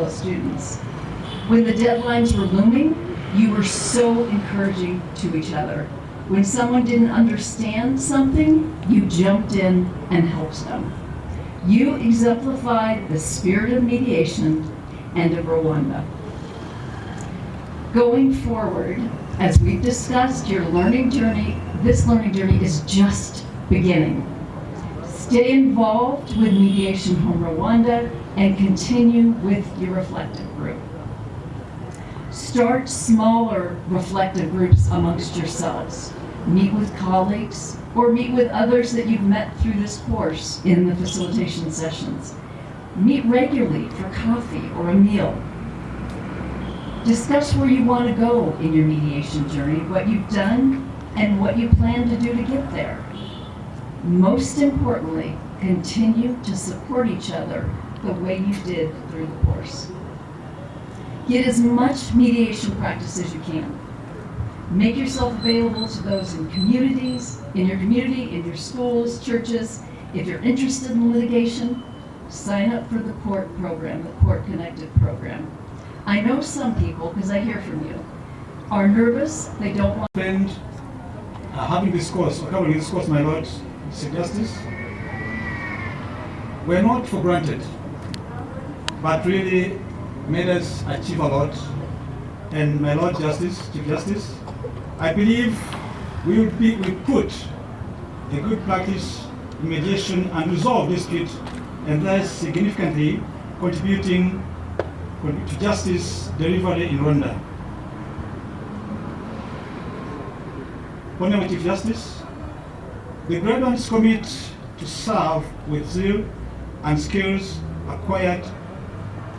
fellow students. When the deadlines were looming, you were so encouraging to each other. When someone didn't understand something, you jumped in and helped them. You exemplified the spirit of mediation and of Rwanda. Going forward, as we've discussed, this learning journey is just beginning. Stay involved with Mediation Home Rwanda and continue with your reflective group. Start smaller reflective groups amongst yourselves. Meet with colleagues or meet with others that you've met through this course in the facilitation sessions. Meet regularly for coffee or a meal. Discuss where you want to go in your mediation journey, what you've done, and what you plan to do to get there. Most importantly, continue to support each other the way you did through the course. Get as much mediation practice as you can. Make yourself available to those in communities, in your community, in your schools, churches. If you're interested in litigation, sign up for the court program, the Court Connected program. I know some people, because I hear from you, are nervous, they don't want... Spend having this course, or covering this course, my Lord Chief Justice, were not for granted, but really made us achieve a lot. And my Lord Chief Justice, I believe we put a good practice in mediation and resolve dispute, and thus significantly contributing to justice delivery in Rwanda. Honorable Chief Justice, the graduates commit to serve with zeal and skills acquired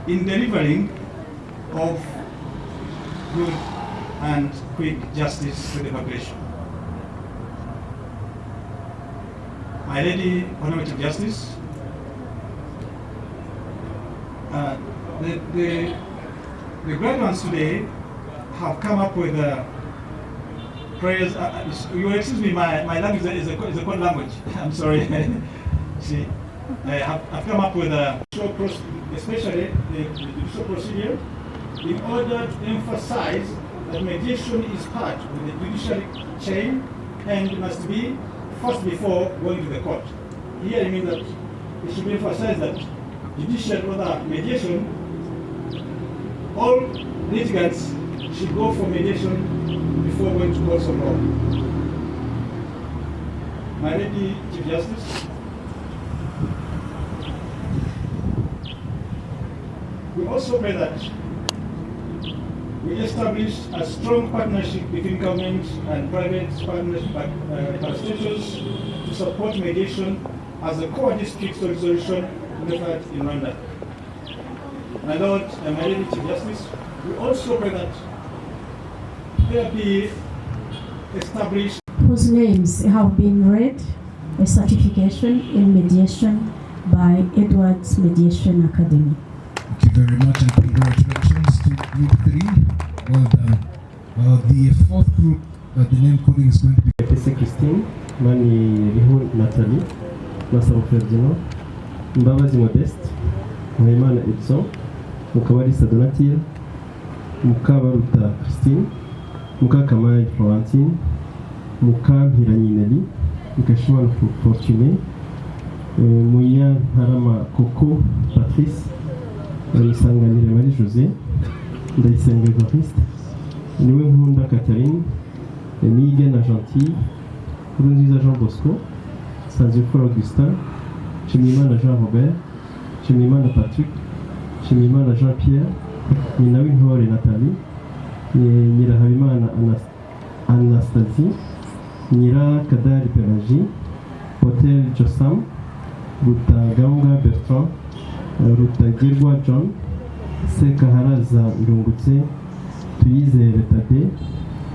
in delivering of good and quick justice to the population. My Lady Honorable Chief Justice, the graduates today have come up with prayers. You will excuse me, my language is a code language. I'm sorry. See, I've come up with especially the judicial procedure, in order to emphasize that mediation is part of the judicial chain and must be first before going to the court. Here I mean that it should be emphasized that judicial mediation, all litigants should go for mediation before going to courts of law. My Lady Chief Justice, we also pray that we establish a strong partnership between government and private parastatals to support mediation as a core dispute resolution method in Rwanda. My Lord and my Lady Chief Justice, we also pray that there be established whose names have been read a certification in mediation by Edwards Mediation Academy. Thank you very much and congratulations to Group 3. Well done. The fourth group, the name calling is going to be PC Christine, Mani Rihun Nathalie, Masabo Ferdinand, Mbabazi Modeste, Muhimana Edson, Mukabalisa Donatille, Mukabaruta Christine, Mukakamai Florentine, Mukampirani Nelly, Mukashimana Fortuné, Mouya Harama Coco Patrice, Musanganire Marie José, Ndayisenga Evariste, Niwe Nkunda Catherine, Niyigena Gentil, Nkurunziza Jean Bosco, Sanzifo Augustin, Nshimiyimana Jean Robert, Nshimiyimana Patrick, Nshimiyimana Jean Pierre, Nyinawintore Nathalie, Nyirahabimana Anastasie, Nyirakadari Pelagie, Hotel Josam, Rutagambwa Bertrand, Rutagirwa John, Sekaharaza Ndungutse, Tuyizere Tade,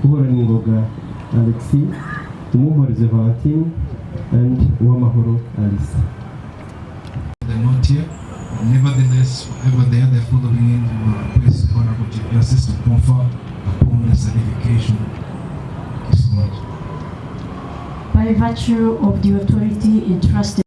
Uhoraningoga Alexis, Umuhorize Valentine, and Uwamahoro Alice. the note here. Nevertheless, whatever they are, they're following in to request the Honorable Chief Justice to confer upon the certification. Thank you so much. By virtue of the authority entrusted